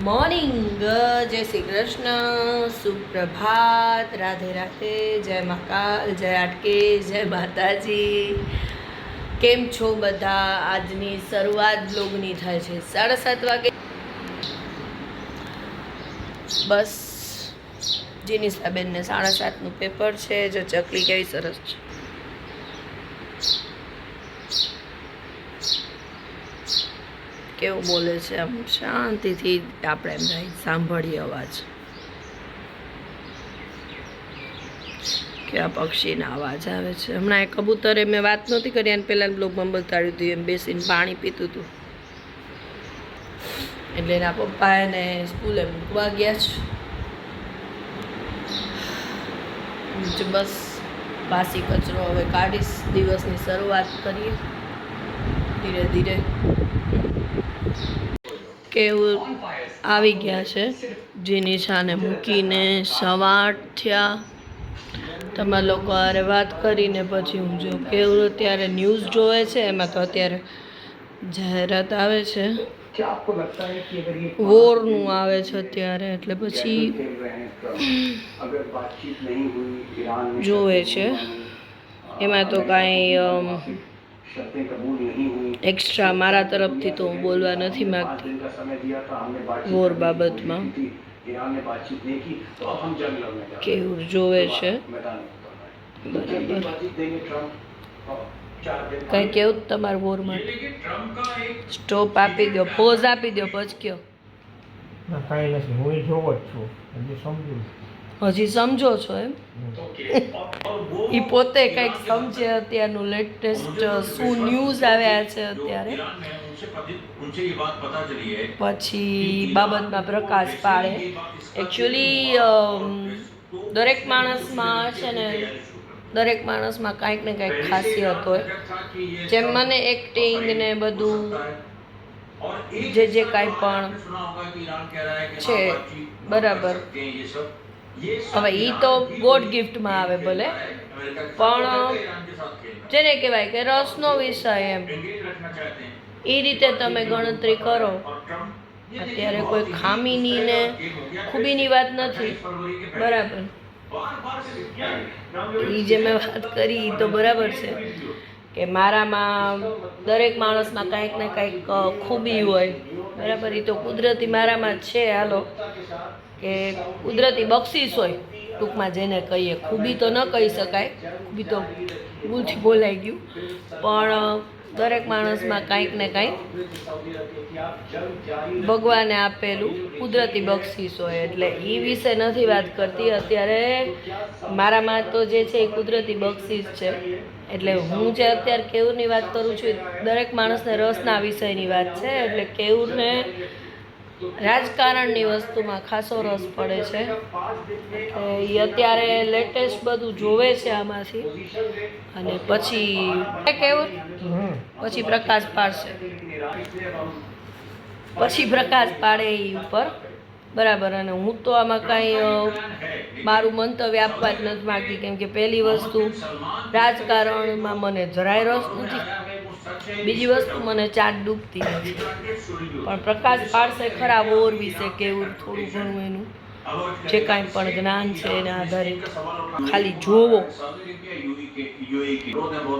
Morning, જય શ્રી કૃષ્ણ, સુપ્રભાત, રાધે રાધે, જય મહાકાલ, જય આટકે, જય માતાજી. કેમ છો બધા? આજની શરૂઆત બ્લોગની થાય છે 7:30 વાગે. બસ જીનીસાબેનને 7:30નું પેપર છે. જો ચકલી કેવી સરસ છે. કેવું બોલે છે, આમ શાંતિથી આપણે એમ થાય સાંભળીએ અવાજ. કેવા પક્ષીના અવાજ આવે છે. હમણાં એ કબૂતરે મેં વાત નહોતી કરી અને પહેલાં બ્લોગમાં બતાડ્યું હતું, એમ બેસીને પાણી પીતું હતું. એટલે એના પપ્પા એને સ્કૂલે મૂકવા ગયા છે. બસ બાસી કચરો હવે કાઢીશ. દિવસની શરૂઆત કરીએ ધીરે ધીરે. કેવું આવી ગયા છે. જીનીશાને મૂકીને 8:15 થયા. તમારા લોકો હારે વાત કરીને પછી હું જો કેવું અત્યારે ન્યૂઝ જોવે છે. એમાં તો અત્યારે જાહેરાત આવે છે, વોરનું આવે છે અત્યારે, એટલે પછી જોવે છે. એમાં તો કાંઈ એક્સ્ટ્રા મારા તરફથી તો હું બોલવા નથી માગતી વોર બાબતમાં. કેવું જોવે છે બરાબર. કંઈ કેવું તમારું વોર માટે? સ્ટોપ આપી દો, પોઝ આપી દો, પછી કયો. કાંઈ નથી, હું જોવો જ છું, હજી સમજુ. હજી સમજો છો એમ? એ પોતે કંઈક સમજે અત્યારનું લેટેસ્ટ શું ન્યૂઝ આવ્યા છે અત્યારે, પછી બાબતમાં પ્રકાશ પાડે. એકચ્યુઅલી દરેક માણસમાં છે ને, દરેક માણસમાં કાંઈક ને કાંઈક ખાસિયત હોય. જેમ મને એક્ટિંગ ને બધું જે કાંઈ પણ છે બરાબર, હવે એ તો ગોડ ગિફ્ટમાં આવે ભલે, પણ જેને કહેવાય કે રસનો વિષય એમ, એ રીતે તમે ગણતરી કરો. અત્યારે કોઈ ખામીની ને ખૂબીની વાત નથી, બરાબર. એ જે મેં વાત કરી એ તો બરાબર છે કે મારામાં દરેક માણસમાં કાંઈક ને કાંઈક ખૂબી હોય, બરાબર. એ તો કુદરતી મારામાં છે. હાલો કે કુદરતી બક્ષિસ હોય ટૂંકમાં, જેને કહીએ. ખૂબી તો ન કહી શકાય, ખૂબી તો ભૂલથી બોલાઈ ગયું, પણ દરેક માણસમાં કાંઈક ને કાંઈક ભગવાને આપેલું કુદરતી બક્ષિસ હોય. એટલે એ વિશે નથી વાત કરતી અત્યારે. મારામાં તો જે છે એ કુદરતી બક્ષિસ છે. એટલે હું જે અત્યારે કેવુરની વાત કરું છું, દરેક માણસને રસના વિષયની વાત છે. એટલે કેવુરને રાજકારણની વસ્તુમાં ખાસો રસ પડે છે. એટલે એ અત્યારે લેટેસ્ટ બધું જોવે છે આમાંથી, અને પછી કેવું પછી પ્રકાશ પાડશે, પછી પ્રકાશ પાડે એ ઉપર, બરાબર. અને હું તો આમાં કાંઈ મારું મંતવ્ય આપવા જ નથી માગતી, કેમ કે પહેલી વસ્તુ રાજકારણમાં મને જરાય રસ નથી. બીજી વસ્તુ મને ચાટ ડૂબતી નથી. પણ પ્રકાશ પાડશે ખરા વોર વિશે, કેવું થોડું ઘણું એનું જે કાંઈ પણ જ્ઞાન છે એના આધારે ખાલી જોવો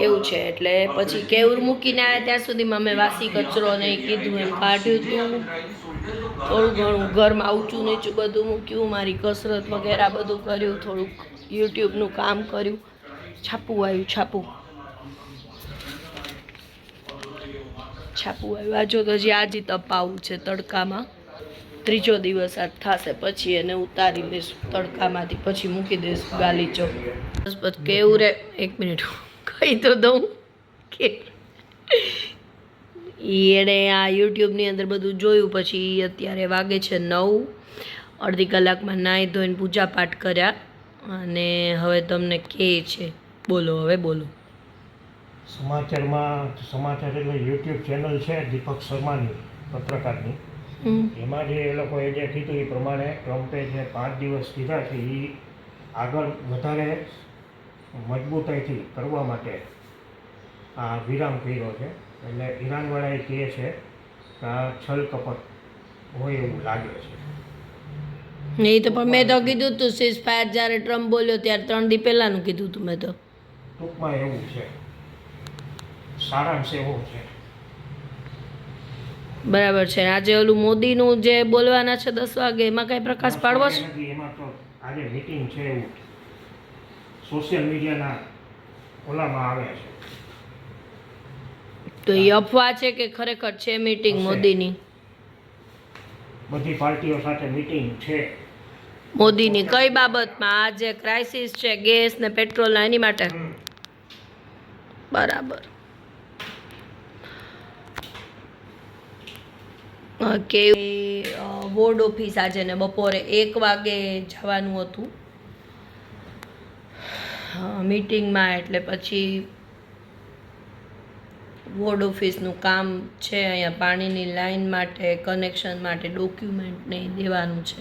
એવું છે. એટલે પછી કેવું મૂકીને આવ્યા ત્યાં સુધીમાં મેં વાસી કચરો ને કીધું એમ કાઢ્યું હતું. થોડું ઘણું ઘરમાં ઊંચું નીચું બધું મૂક્યું, મારી કસરત વગેરે બધું કર્યું, થોડુંક યુટ્યુબનું કામ કર્યું. છાપું આવ્યું, છાપું આવ્યું. આજો તો હજી આજે તપાવું છે તડકામાં. ત્રીજો દિવસ આજ થશે, પછી એને ઉતારી દઈશું તડકામાંથી, પછી મૂકી દઈશું ગાલીચો. બસ પછી કેવું રે, એક મિનિટ કહી તો દઉં કે એણે આ યુટ્યુબની અંદર બધું જોયું. પછી અત્યારે વાગે છે 9. અડધી કલાકમાં નાહી ધોઈને પૂજા પાઠ કર્યા, અને હવે તમને કહે છે. બોલો, હવે બોલો. સમાચાર એટલે યુટ્યુબ ચેનલ છે દીપક શર્માની, પત્રકારની. એમાં જે એ લોકોએ જે કીધું એ પ્રમાણે ટ્રમ્પે જે 5 દિવસ કીધા છે એ આગળ વધારે મજબૂતાઈથી કરવા માટે આ વિરામ કર્યો છે. એટલે ઈરાનવાળાએ કહે છે કે આ છલ કપટ હોય એવું લાગે છે. નહીં તો પણ મેં તો કીધું તું સીઝ ફાયર જ્યારે ટ્રમ્પ બોલ્યો ત્યારે 3 દી પહેલાંનું કીધું તું મેં તો. ટૂંકમાં એવું છે, સારાંશ એવો છે. બરાબર છે. આજે ઓલું મોદીનું જે બોલવાના છે 10 વાગે એમાં કાંઈ પ્રકાશ પાડવો છે? નથી, એમાં તો આજે મીટિંગ છે એવું સોશિયલ મીડિયાના ઓલામાં આવે છે. તો એ અફવા છે કે ખરેખર છે મીટિંગ હશે. મોદીની? બધી પાર્ટીઓ સાથે મીટિંગ છે. મોદીની કઈ બાબતમાં? આ જે ક્રાઇસિસ છે ગેસ ને પેટ્રોલના એની માટે? બરાબર. કે વોર્ડ ઓફિસ આજે ને બપોરે 1 વાગે જવાનું હતું મીટિંગમાં, એટલે પછી વોર્ડ ઓફિસનું કામ છે. અહીંયા પાણીની લાઈન માટે, કનેક્શન માટે ડોક્યુમેન્ટ ને ઈ દેવાનું છે,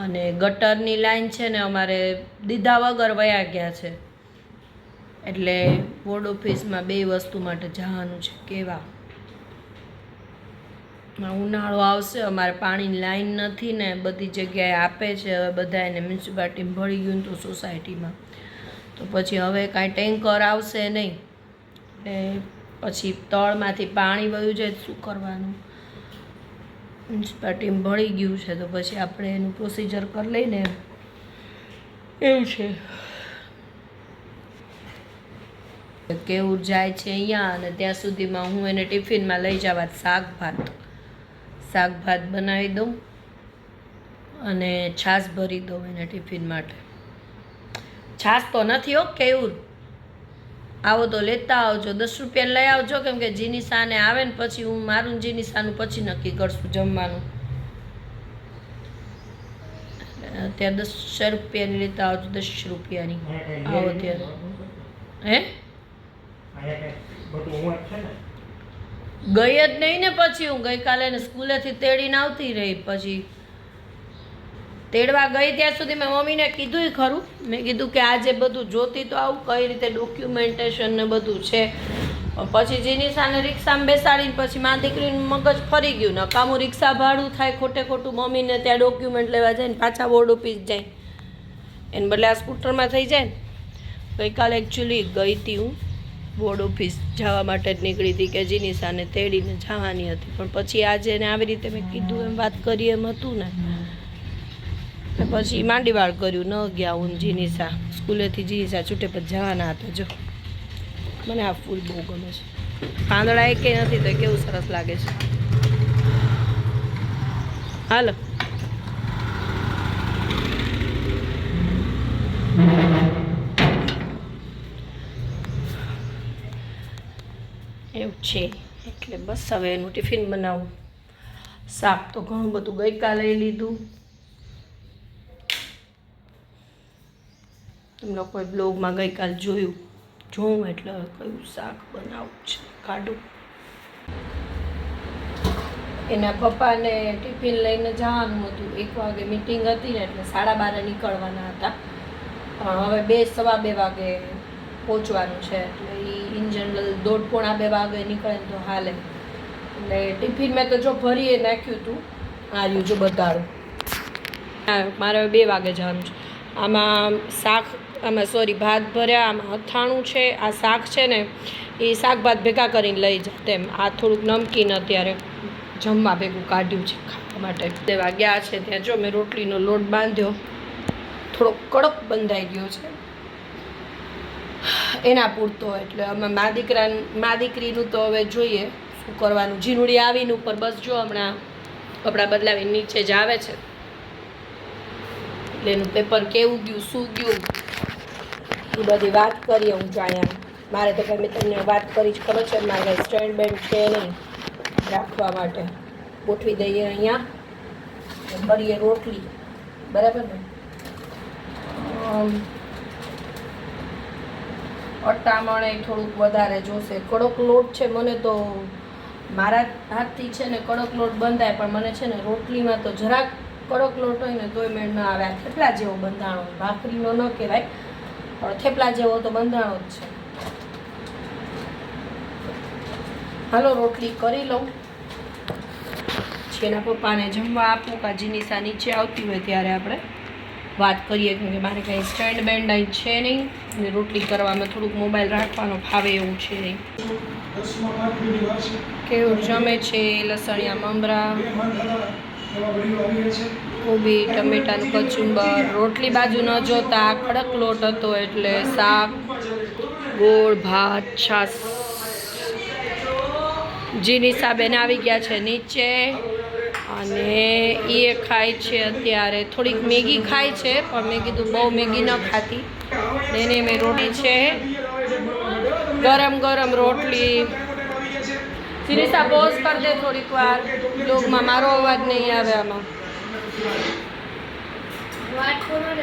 અને ગટરની લાઈન છે ને અમારે દીધા વગર વયા ગયા છે, એટલે વોર્ડ ઓફિસમાં 2 વસ્તુ માટે જવાનું છે. કેવા ઉનાળો આવશે, અમારે પાણીની લાઈન નથી ને બધી જગ્યાએ આપે છે હવે બધા એને મ્યુનિસિપાલિટીમાં ભળી ગયું તો સોસાયટીમાં, તો પછી હવે કાંઈ ટેન્કર આવશે નહીં, એટલે પછી તળમાંથી પાણી વયું જાય શું કરવાનું? મ્યુનિસિપાલિટીમાં ભળી ગયું છે તો પછી આપણે એનું પ્રોસિજર કરી લઈને એવું છે. કેવું જાય છે અહીંયા, અને ત્યાં સુધીમાં હું એને ટિફિનમાં લઈ જવા શાક ભાત બનાવી દઉં અને છાશ ભરી દઉં એને ટિફિન માટે. છાશ તો નથી હો કેવું, આવો તો લેતા આવજો, 10 રૂપિયાની લઈ આવજો, કેમ કે જીનીસાને આવે ને પછી હું મારું જીનીસાનું પછી નક્કી કરશું જમવાનું. ત્યાં 10 રૂપિયાની લેતા આવજો, 10 રૂપિયાની આવો ત્યારે. હે ગઈ જ નહીં ને, પછી હું ગઈકાલે ને સ્કૂલેથી તેડીને આવતી રહી, પછી તેડવા ગઈ ત્યાં સુધી મેં મમ્મીને કીધું ખરું, મેં કીધું કે આજે બધું જોતી તો આવું કઈ રીતે ડોક્યુમેન્ટેશન ને બધું છે. પછી જીનીસાને રિક્ષામાં બેસાડીને પછી મા દીકરીનું મગજ ફરી ગયું, નકામું રિક્ષા ભાડું થાય ખોટે ખોટું, મમ્મીને ત્યાં ડોક્યુમેન્ટ લેવા જાય ને પાછા વોર્ડ ઓફિસ જાય, એને બદલે આ સ્કૂટરમાં થઈ જાય ને. ગઈકાલે એકચ્યુઅલી ગઈ હતી હું વોર્ડ ઓફિસ જવા માટે જ નીકળી હતી કે જીનીસાને તેડીને જવાની હતી, પણ પછી આજે ને આવી રીતે મેં કીધું એમ વાત કરી એમ હતું ને, પછી માંડીવાળ કર્યું, ન ગયા હું જીનીસા સ્કૂલેથી. જીનીસા છૂટે પછી જવાના હતા. જો મને આ ફૂલ બહુ ગમે છે, પાંદડા એ કંઈ નથી તો કેવું સરસ લાગે છે. હાલો એવું છે, એટલે બસ હવે એનું ટિફિન બનાવું. શાક તો ઘણું બધું ગઈકાલે લીધું. તમે લોકોએ બ્લોગમાં ગઈકાલ જોઉં એટલે કયું શાક બનાવું છે કાઢું. એના પપ્પાને ટિફિન લઈને જવાનું હતું, 1 વાગે મીટિંગ હતી ને એટલે 12:30 નીકળવાના હતા, પણ હવે 2-2:15 વાગે પહોંચવાનું છે, એટલે એ ઇન જનરલ 1:30-2 વાગે નીકળે ને તો હાલે. એટલે ટિફિન મેં તો જો ભરીએ નાખ્યું હતું, આ રહ્યું જો બતાડું. મારે 2 વાગે જવાનું છે. આમાં ભાત ભર્યા, આમાં અથાણું છે, આ શાક છે ને એ શાક ભાત ભેગા કરીને લઈ જાય તેમ. આ થોડુંક નમકીન અત્યારે જમવા ભેગું કાઢ્યું છે ખાવા માટે. 2 વાગ્યા છે ત્યાં જો મેં રોટલીનો લોટ બાંધ્યો, થોડોક કડક બંધાઈ ગયો છે એના પૂરતો, એટલે અમે મા દીકરીનું તો હવે જોઈએ શું કરવાનું. ઝીનુડી આવીને ઉપર બસ જો હમણાં કપડાં બદલાવીને નીચે જ આવે છે, એટલે એનું પેપર કેવું ગયું શું ગયું એ બધી વાત કરીએ. હું જાણ્યા મારે તો કંઈ મેં તમને વાત કરી જ ખબર છે, મારે કંઈ સ્ટેન્ડ બેન્ડ છે નહીં રાખવા માટે. ગોઠવી દઈએ અહીંયા, ભરીએ રોટલી, બરાબર ને. અટામણ એ થોડુંક વધારે જોશે. કડક લોટ છે, મને તો મારા હાથથી છે ને કડક લોટ બંધાય, પણ મને છે ને રોટલીમાં તો જરાક કડક લોટ હોય ને તોય મેળ ન આવે. થેપલા જેવો બંધાણો, ભાખરીનો ન કહેવાય પણ થેપલા જેવો તો બંધાણો જ છે. હાલો રોટલી કરી લઉં, પછી એના પપ્પાને જમવા આપું કાં જીનિસા નીચે આવતી હોય ત્યારે આપણે વાત કરીએ, કેમ કે મારે કંઈ સ્ટેન્ડ બેન્ડ અહીં છે નહીં અને રોટલી કરવામાં થોડુંક મોબાઈલ રાખવાનો ફાવે એવું છે નહીં. કેવું જમે છે લસણિયા મમરા, કોબી, ટમેટાનું કચુંબર, રોટલી બાજુ ન જોતા કડક લોટ હતો એટલે શાક, ગોળ, ભાત, છાશ. જીનિસા બેન આવી ગયા છે નીચે અને એ ખાય છે અત્યારે. થોડીક મેગી ખાય છે પણ મેં કીધું બહુ મેગી ન ખાતી. એને મેં રોટી છે ગરમ ગરમ રોટલી. જીનિસા પોઝ કરી દે થોડીક વાર, બ્લોગમાં મારો અવાજ નહીં આવે આમાં.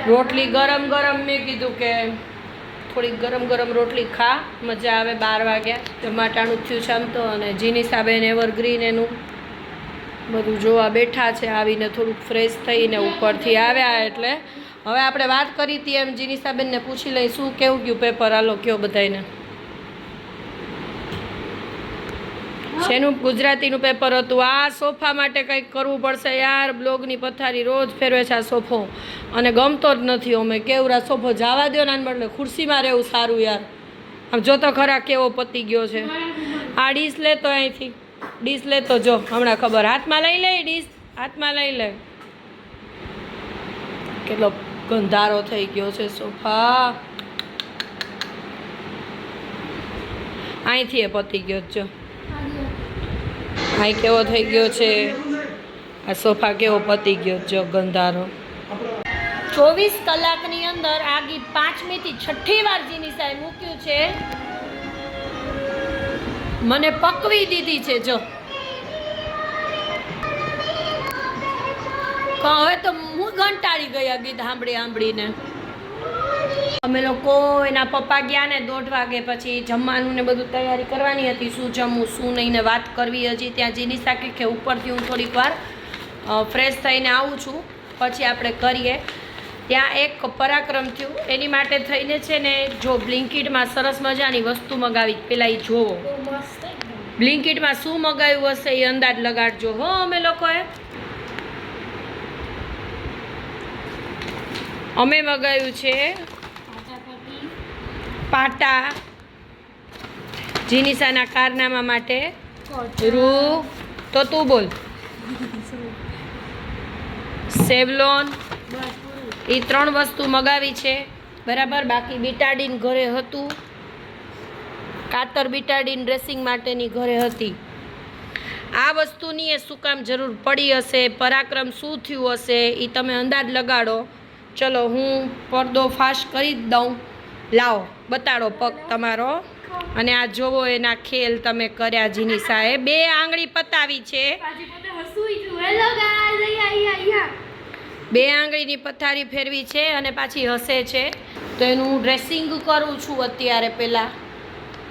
રોટલી ગરમ ગરમ મેં કીધું કે થોડીક ગરમ ગરમ રોટલી ખા, મજા આવે. 12 વાગ્યા ટમાટાનું થયું છે આમ તો. અને જીનિસા બેન એવરગ્રીન એનું બધું જોવા બેઠા છે. આવીને થોડુંક ફ્રેશ થઈને ઉપરથી આવ્યા એટલે હવે આપણે વાત કરી હતી એમ જીનિસાબેનને પૂછી લઈ શું કેવું ગયું પેપર. હાલો કયો બધાને. શેનું? ગુજરાતીનું પેપર હતું. આ સોફા માટે કંઈક કરવું પડશે યાર. બ્લોગની પથારી રોજ ફેરવે છે આ સોફો અને ગમતો જ નથી. અમે કેવું આ સોફો જવા દો ને આને બદલે ખુરશીમાં રહેવું સારું યાર. આમ જો તો ખરા કેવો પતી ગયો છે. આ ડીશ લેતો અહીંથી, ડીશ લેતો જો હમણાં ખબર. હાથમાં લઈ લે ડીશ, હાથમાં લઈ લે. કેટલો ગંધારો થઈ ગયો છે સોફા. અહીંથી એ પતી ગયો જો. અહીં કેવો થઈ ગયો છે આ સોફા, કેવો પતી ગયો જો ગંધારો. 24 કલાકની અંદર આ ગીત 5મીથી 6ઠી વાર જીનિસાએ મૂક્યું છે. મને પકવી દીધી છે જો. હવે તો હું ઘંટાળી ગઈ આ ગીત સાંભળીને. અમે લોકો એના પપ્પા ગયા ને 1:30 વાગે, પછી જમવાનું ને બધું તૈયારી કરવાની હતી, શું જમવું શું નહીં ને વાત કરવી. હજી ત્યાં જીનિસા કે ઉપરથી હું થોડીક વાર ફ્રેશ થઈને આવું છું પછી આપણે કરીએ. ત્યાં એક પરાક્રમ થયું એની માટે થઈને છે ને જો બ્લિંકિટમાં સરસ મજાની વસ્તુ મગાવી. પહેલાં એ જોવો બ્લિંકિટમાં શું મગાવ્યું હશે એ અંદાજ લગાડજો હો. અમે મગાવ્યું છે પાટા જીનિસાના કારનામા માટે. રૂ તો તું બોલ. સેવલોન, એ 3 વસ્તુ મગાવી છે બરાબર. બાકી બીટાડીન ઘરે હતું, કાતર બીટાડીન ડ્રેસિંગ માટેની ઘરે હતી. આ વસ્તુની એ શું કામ જરૂર પડી હશે, પરાક્રમ શું થયું હશે એ તમે અંદાજ લગાડો. ચલો હું પડદો ફાસ્ટ કરી જ દઉં. લાવો બતાડો પગ તમારો. અને આ જોવો એના ખેલ તમે કર્યા જીનિસાએ. 2 આંગળી પતાવી છે. 2 આંગળીની પથારી ફેરવી છે અને પાછી હસે છે. તો એનું ડ્રેસિંગ કરું છું અત્યારે પહેલાં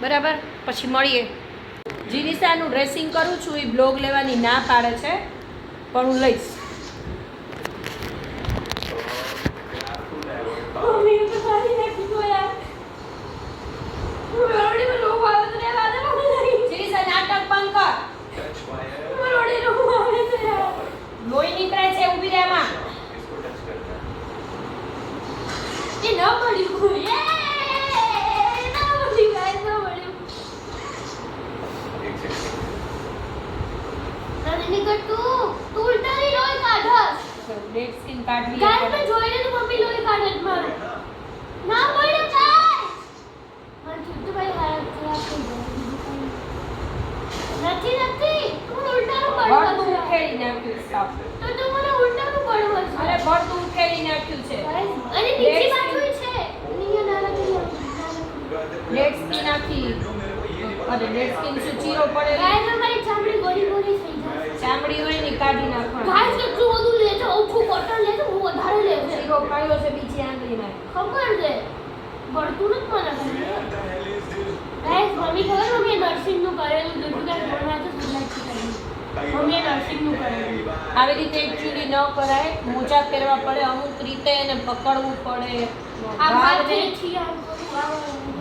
બરાબર, પછી મળીએ. જીનિસાનું ડ્રેસિંગ કરું છું. એ બ્લોગ લેવાની ના પાડે છે પણ હું લઈશ. લોહી નીકળે છે, ઊભી રહે માં. એ ન પડ્યું. ચામડી હોય ને કાઢી નાખવાનું. ગાઈસ કેટલું બધું લેજો. ઓછું કોટન લેજો, હું વધારે લેજો. ચીરો પાડ્યો છે બીજી આંગળીમાં. ખબર છે પડતું નથી મને. ગાઈસ મમ્મી ખબર મમ્મી નર્સિંગ નું કરેલું જોયું કે ભણવા તો સુધાર છે. મમ્મી નર્સિંગ નું કરેલું. આવી રીતે એકચ્યુઅલી ન કરાય. મોજા પહેરવા પડે, અમુક રીતે એને પકડવું પડે.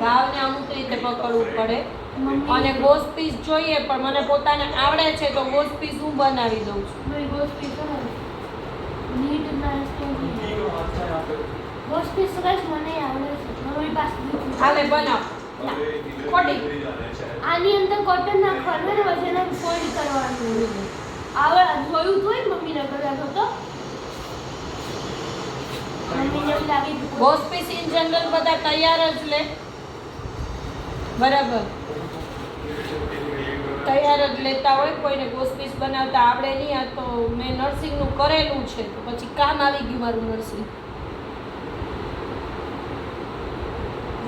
ઘાવને અમુક રીતે પકડવું પડે. અને ગોસ પીસ જોઈએ પણ મને પોતાને આવડે છે તો ગોસ પીસ હું બનાવી દઉં છું. मेरी गोश्त पीस है नीट ना गोश्त पीस तो गाइस મને આવડે છે મારી પાસે હાલે બનાવ ખોટી આની અંદર કોટન નાખવાનું ને પછી એને ફોલ્ડ કરવાનું આવડે જોયું તો મમ્મીને કર્યા તો મમ્મીને એવું લાગી ગોસ પીસ ઇન જનરલ બધા તૈયાર જ લે બરાબર તૈયાર જ લેતા હોય કોઈને ગોસ પીસ બનાવતા આવડે નહીં આ તો મેં નર્સિંગનું કરેલું છે તો પછી કામ આવી ગયું મારું નર્સિંગ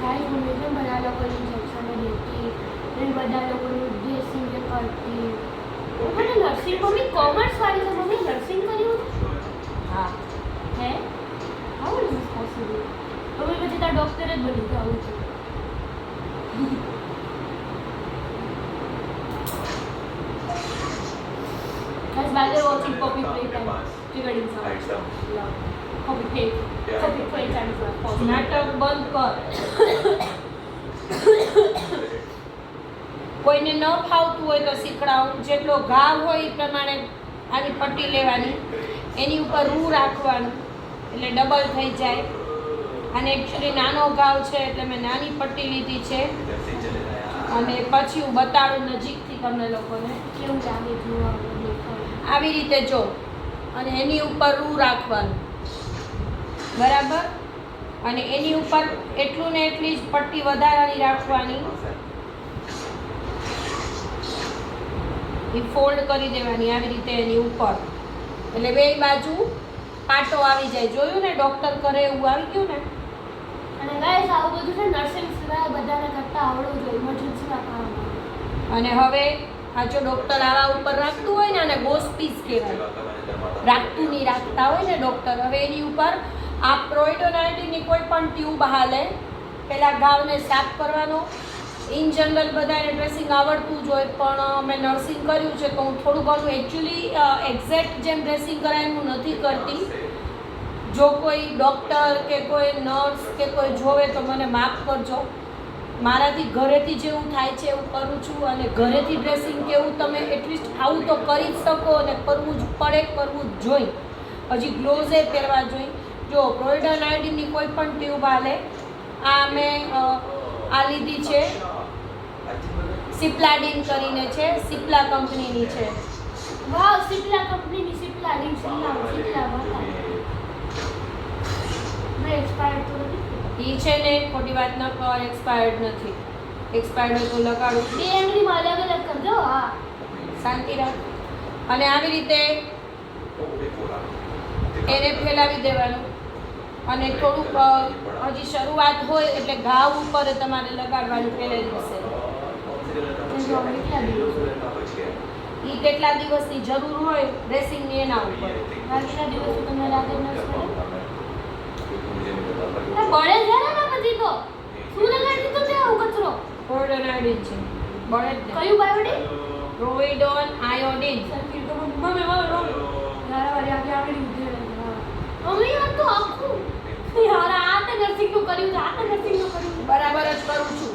ગાઈસ મમ્મીને બધા લોકોની ઇન્જેક્શન લેતી ને બધા લોકોનું ડ્રેસિંગ કરતી મને નર્સિંગ મમ્મી કોમર્સ વાળી છે મમ્મી નર્સિંગ કર્યું હા હે how is this possible mummy પછી તાર ડોક્ટર જ બની જાવું છે Guys, while they're watching Poppy Playtime, recording sound. Poppy Playtime is like pause. નાટક બંધ કર કોઈને ન ફાવતું હોય તો શીખડાવું જેટલો ઘાવ હોય એ પ્રમાણે આની પટ્ટી લેવાની એની ઉપર રૂ રાખવાનું એટલે ડબલ થઈ જાય અને એકચ્યુઅલી નાનો ઘાવ છે એટલે મેં નાની પટ્ટી લીધી છે અને પછી હું બતાડું નજીકથી તમને લોકોને કેવું લાગે જોવા આવી રીતે જો અને એની ઉપર રૂ રાખવાનું બરાબર અને એની ઉપર એટલું ને એટલી જ પટ્ટી વધારાની રાખવાની એ ફોલ્ડ કરી દેવાની આવી રીતે એની ઉપર એટલે બે બાજુ પાટો આવી જાય જોયું ને ડોક્ટર કરે એવું આવી ગયું ને અને ગાઈસ આવું બધું છે નર્સિંગ સિવાય બધાને કરતા આવડવું જોઈએ ઇમરજન્સીમાં કામ અને હવે આ જો ડોક્ટર આવા ઉપર રાખતું હોય ને અને ગોસ પીસ કહેવાય રાખતું નહીં રાખતા હોય ને ડોક્ટર હવે એની ઉપર આ પ્રોઇડોનાઇટીની કોઈ પણ ટ્યુબ હાલે પહેલાં ઘાવને સાફ કરવાનો ઇન જનરલ બધાને ડ્રેસિંગ આવડતું જ હોય પણ મેં નર્સિંગ કર્યું છે તો હું થોડું ઘણું એકચ્યુઅલી એક્ઝેક્ટ જેમ ડ્રેસિંગ કરાય હું નથી કરતી જો કોઈ ડૉક્ટર કે કોઈ નર્સ કે કોઈ જોવે તો મને માફ કરજો મારાથી ઘરેથી જેવું થાય છે એવું કરું છું અને ઘરેથી ડ્રેસિંગ કેવું તમે એટલીસ્ટ આવું તો કરી જ શકો અને કરવું જ પડે કરવું જ જોઈ હજી ગ્લોઝે પહેરવા જોઈ જો પ્રોઇડોનાઇટીનની કોઈ પણ ટ્યુબ હાલે આ મેં આ લીધી છે સિપ્લાડિન કરીને છે સિપ્લા કંપનીની છે વાવ સિપ્લા કંપનીની સિપ્લા લિંક સિપ્લા બતા મેં એક્સપાયર્ડ તો નથી એ છે ને ખોટી વાત ન કર એક્સપાયર્ડ નથી એક્સપાયર્ડ હોય તો લગાડું બે એંગલીમાં અલગ અલગ કરજો હા શાંતિ રાખ અને આવી રીતે એને ફેલાવી દેવાનું અને થોડુંક હજી શરૂઆત હોય એટલે ઘાવ ઉપર તમારે લગાડવાનું પહેલે દિવસે એ કેટલા દિવસની જરૂર હોય ડ્રેસિંગની એના ઉપર બાકીના દિવસો તમને લાગે ન પડે છે ને પછી તો શું લગાડી દીધું છે આવું કચરો પ્રોઇડોનાઇટીન છે બળે જ ને કયું બાયોડી પ્રોઇડોન આયોડિન સર્કિટ તો મમ્મી યાર વારી આગે આગળ ઉધે મમ્મી આ તો આખું યાર આ તો નર્સિંગ નું કર્યું છે આ તો નર્સિંગ નું કર્યું બરાબર જ કરું છું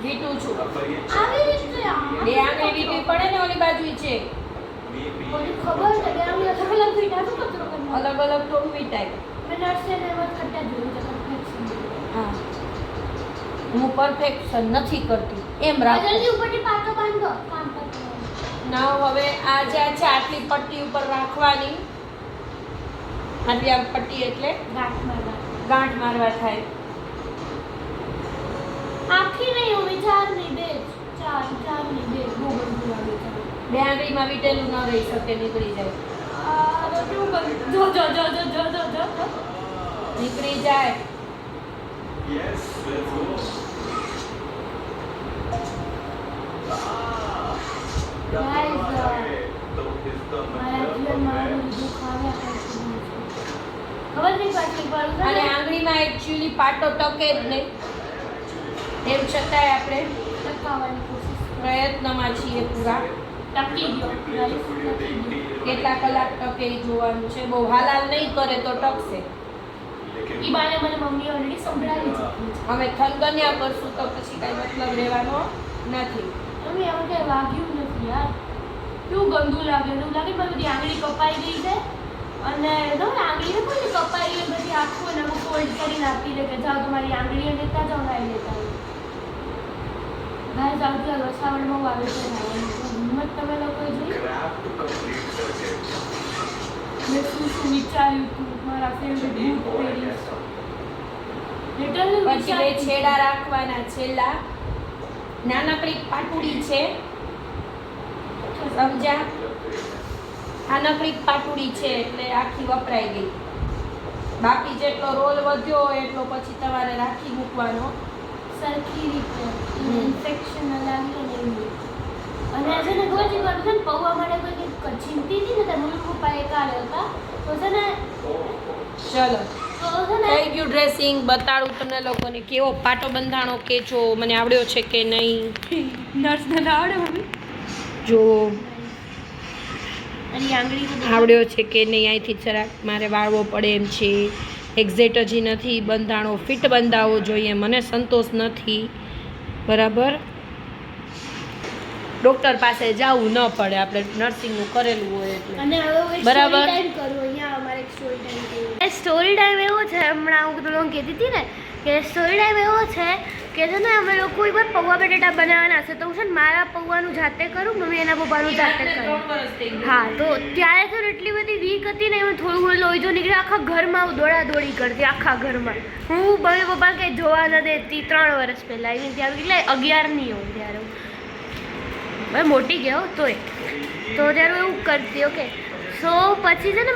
વીટું છું આવી રીતે બે આંગળી વીટવી પડે ને ઓલી બાજુ છે મને ખબર છે કે આમ અલગ અલગ ફીટા શું કચરો કરવાનો અલગ અલગ થોડું વીટાય મેં નર્સે ને મત કરતા જોયું છે પરફેક્શન હા હું પરફેક્શન નથી કરતી એમ રાખો જલ્દી ઉપરથી પાટો બાંધો કામ કરતો ના હવે આ જે છે આટલી પટ્ટી ઉપર રાખવાની આટલી આ પટ્ટી એટલે ગાંઠ મારવા ગાંઠ મારવા થાય આખી નહીં હું ચાર નહીં બે ચાર નહીં બે બહુ બધું લાગે છે બે આંગળીમાં વીટેલું ન રહી શકે નીકળી જાય આ તો કેવું કરું જો જો જો જો જો જો જો નીકળી જાય ગાઈસ મારા જીવનમાં આવું દુઃખ આવ્યા કરતું નથી. ખબર નહીં પાછી અને પડે આંગળીમાં એકચ્યુઅલી પાટો ટકે જ નહીં તેમ છતાંય આપણે ટકાવવાની કોશિશ પ્રયત્નમાં છીએ પૂરા ટકી ગયો ગાઈસ ટકી ગયો કેટલા કલાક ટકે એ જોવાનું છે બહુ હાલાલ નહીં કરે તો ટકશે ઈ બાને મને મમ્મી ઓલરેડી સંભળાવી છે અમે થનગન્યા કરશું તો પછી કાંઈ મતલબ રહેવાનો નથી. મમ્મી આમાં કઈ વાગ્યું નથી યાર. કેવું ગંદુ લાગે, એવું લાગે કે બધી આંગળી કપાઈ ગઈ છે. અને આંગળીને કોઈ કપાઈ ગઈ બધી આખું ને આખું ફોલ્ડ કરીને આપી દે કે જાઓ તમારી આંગળીએ લેતા જાઓ નાઈ લેતા ભાઈ જાઓ ત્યાં વસાવડમાં આવે છે હિંમત તમે લોકોએ જોઈ મેં શું વિચાર્યું હતું મારા ફેવરેટ બૂટ પહેરીશ પછી બે છેડા રાખવાના, છેલ્લા નાનકડી પાટુડી છે, સમજ્યા? નાનકડી પાટુડી છે એટલે આખી વપરાઈ ગઈ. બાકી જેટલો રોલ વધ્યો હોય એટલો પછી તમારે રાખી મૂકવાનો સરખી રીતે ઇન્ફેક્શન ન લાગે ને એવી. અને છે ને ખબર છે ને પૌવા માટે કોઈ ચિંતી હતી ને તો મમ્મી પપ્પા એક આવ્યા હતા તો છે ને ચલો તો છે ને થઈ ગયું ડ્રેસિંગ. બતાડું તમને લોકોને કેવો પાટો બંધાણો કે જો મને આવડ્યો છે કે નહીં. નર્સને ના આવડે મમ્મી જો અને આંગળી આવડ્યો છે કે નહીં. અહીંથી જરાક મારે વાળવો પડે એમ છે. એક્ઝેક્ટ હજી નથી બંધાણો. ફિટ બંધાવવો જોઈએ, મને સંતોષ નથી. બરાબર, ડૉક્ટર પાસે જવું ન પડે, આપણે નર્સિંગનું કરેલું હોય એટલે. અને હવે હું બરાબર. સ્ટોરી ટાઈમ કરું. અહીંયા અમારે એક સ્ટોરી ટાઈમ કરું. સ્ટોરી ટાઈમ એવો છે, હમણાં હું તમને કહેતી હતી ને કે સ્ટોરી ટાઈમ એવો છે કે છે ને અમે લોકો એકવાર પૌવા બટેટા બનાવવાના છે તો હું છે ને મારા પૌવાનું જાતે કરું, મમ્મી એના પપ્પાનું જાતે કરે. હા, તો ત્યારે તો એટલી બધી વીક હતી ને એમાં થોડું થોડું લોહી જો નીકળે, આખા ઘરમાં દોડાદોડી કરતી, આખા ઘરમાં. હું મમ્મી પપ્પા કંઈ જોવા ન દેતી. 3 વર્ષ પહેલાં આવી ત્યારે એટલે 11ની હોઉં ત્યારે હું મોટી ગયો તોય તો ત્યારે હું એવું કરતી. ઓકે, સો પછી છે ને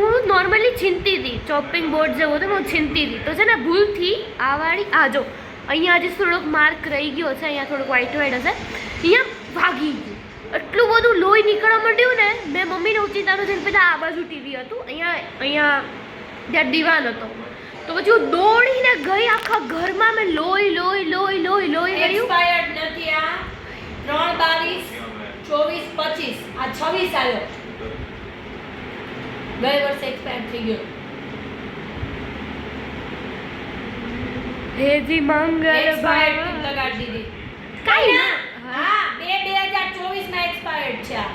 હું નોર્મલી છીનતી હતી, ચોપિંગ બોર્ડ જેવું હતું હું છીનતી હતી. તો છે ને ભૂલથી આ વાળી આ જો અહીંયા હજી થોડોક માર્ક રહી ગયો છે, અહીંયા થોડુંક વ્હાઈટ વ્હાઈટ હશે, અહીંયા ભાગી ગયું. એટલું બધું લોહી નીકળવા માંડ્યું ને. મેં મમ્મીને ઉચીતાનું જઈને પહેલાં આ બાજુ ટીવી હતું, અહીંયા ત્યાં દીવાન હતો. તો પછી હું દોડીને ગઈ, આખા ઘરમાં મેં લોહી લોહી લોહી લોહી લોહી કર્યું. એક્સપાયર્ડ નથી આ. 3/22/24/25 આ 26 આવ્યો. ગઈ વર્ષે એક્સપાયર થઈ ગયો. હેજી મંગળ એક્સપાયર્ડ લગાડી દીધી. કાઈ ના. હા, 2024 માં એક્સપાયર્ડ છે આ.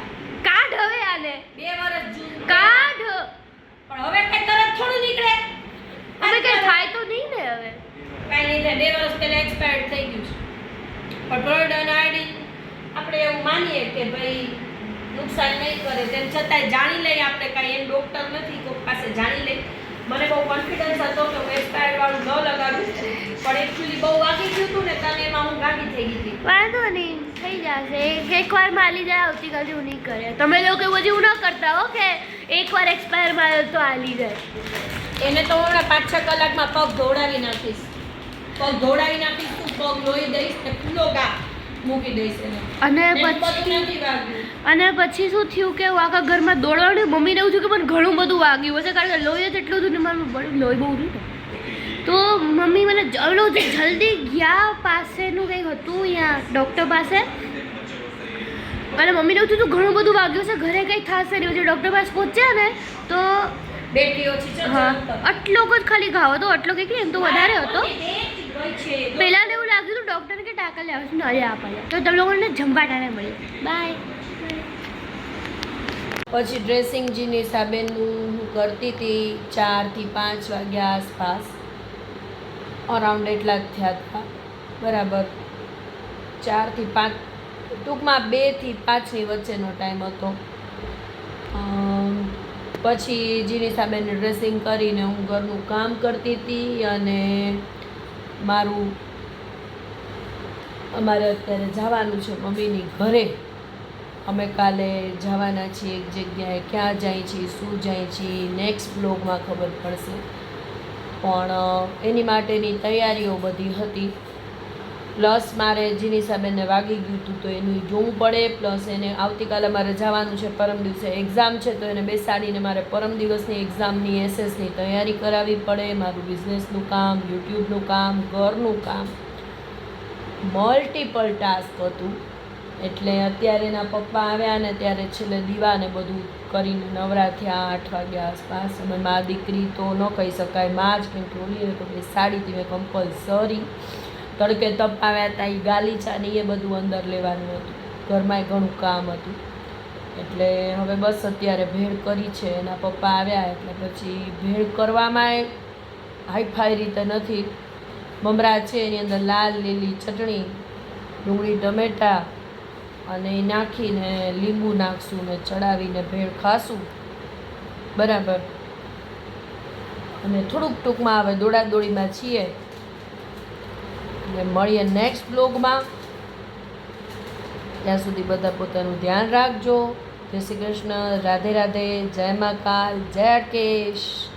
કાઢ હવે આને, 2 વર્ષ જૂન. કાઢ. પણ હવે કઈ તરત થોડું નીકળે. હવે કઈ થાય તો નહીં ને હવે. કઈ નહીં થાય. 2 વર્ષ પહેલા એક્સપાયર્ડ થઈ ગયું છે. પણ પ્રોડક્ટ આઈડી આપણે એવું માનીએ કે ભાઈ નુકસાન નહીં કરે, તેમ છતાંય જાણી લઈએ આપણે. કાંઈ એમ ડૉક્ટર નથી, કોઈ પાસે જાણી લઈએ. મને બહુ કોન્ફિડન્સ હતો કે હું એક્સપાયર્ડ વાળું ન લગાડું, પણ એકચ્યુઅલી બહુ વાગી ગયું હતું ને તને એમાં હું ગાડી થઈ ગઈ હતી. વાંધો નહીં, થઈ જશે. એકવાર માલી જાય, આવતીકાલથી હું નહીં કરે. તમે લોકો એવું હજી હું ન કરતા હો કે એકવાર એક્સપાયર માર્યો તો હાલી જાય. એને તો હમણાં 5-6 કલાકમાં પગ ધોડાવી નાખીશ. પગ ધોડાવી નાખીશ, તું પગ લોહી દઈશ ને ખુલ્લો ગા મૂકી દઈશ એને. અને એને પછી પગ નથી વાગ્યું. અને પછી શું થયું કે હું આખા ઘરમાં દોડવાનું. મમ્મીને એવું થયું કે મને ઘણું બધું વાગ્યું હશે, કારણ કે લોહી જ એટલું હતું ને મારું લોહી બહુ હતું. તો મમ્મી મને જલ્દી ગયા પાસેનું કંઈક હતું અહીંયા ડૉક્ટર પાસે. અને મમ્મીને એવું થયું ઘણું બધું વાગ્યું છે, ઘરે કંઈ થશે નહીં. પછી ડૉક્ટર પાસે પહોંચ્યા ને તો બેટરી ઓછી છે. હા, આટલો જ ખાલી ઘાવ હતો. આટલો કંઈક એમ તો વધારે હતો. પહેલાં એવું લાગ્યું હતું ડૉક્ટરને કે ટાંકા લેવા છે, નળે આપાયા. તો તમે લોકોને જમવા ટાણે મળ્યું. બાય. પછી ડ્રેસિંગ જીની સાબેનનું હું કરતી હતી 4 થી 5 વાગ્યા આસપાસ, અરાઉન્ડ એટલા જ થયા હતા. બરાબર, 4 થી 5, ટૂંકમાં 2 થી 5ની વચ્ચેનો ટાઈમ હતો. પછી જીની સાબેનને ડ્રેસિંગ કરીને હું ઘરનું કામ કરતી હતી. અને અમારે અત્યારે જવાનું છે મમ્મીની ઘરે. અમે કાલે જવાના છીએ એક જગ્યાએ. ક્યાં જાય છીએ, શું જાય છીએ, નેક્સ્ટ બ્લોગમાં ખબર પડશે. પણ એની માટેની તૈયારીઓ બધી હતી. પ્લસ મારે જીની સાબેનને વાગી ગયું હતું તો એનું જોવું પડે. પ્લસ એને આવતીકાલે મારે જવાનું છે, પરમ દિવસે એક્ઝામ છે તો એને બેસાડીને મારે પરમ દિવસની એક્ઝામની એસએસની તૈયારી કરાવવી પડે. મારું બિઝનેસનું કામ, યુટ્યુબનું કામ, ઘરનું કામ, મલ્ટિપલ ટાસ્ક હતું. એટલે અત્યારે એના પપ્પા આવ્યા ને ત્યારે છેલ્લે દીવાને બધું કરીને નવરા થયા 8 વાગ્યા આસપાસ. અમે મા દીકરી તો ન કહી શકાય, માં જ, કેમ કે ઓલીને તો બેસાડી હતી મેં કમ્પલસરી. તડકે તપાવ્યા હતા, એ ગાલીચા ને એ બધું અંદર લેવાનું હતું, ઘરમાંય ઘણું કામ હતું. એટલે હવે બસ અત્યારે ભેળ કરી છે. એના પપ્પા આવ્યા એટલે પછી ભેળ કરવામાં હાઈફાઈ રીતે નથી. મમરા છે એની અંદર લાલ લીલી ચટણી, ડુંગળી ટમેટાં અને એ નાખીને લીંબુ નાખશું ને ચડાવીને ભેળ ખાશું. બરાબર. અને થોડુંક ટૂંકમાં હવે દોડાદોડીમાં છીએ. એટલે મળીએ નેક્સ્ટ બ્લોગમાં. ત્યાં સુધી બધા પોતાનું ધ્યાન રાખજો. જય શ્રી કૃષ્ણ, રાધે રાધે, જય મા કાલ, જય કેશ.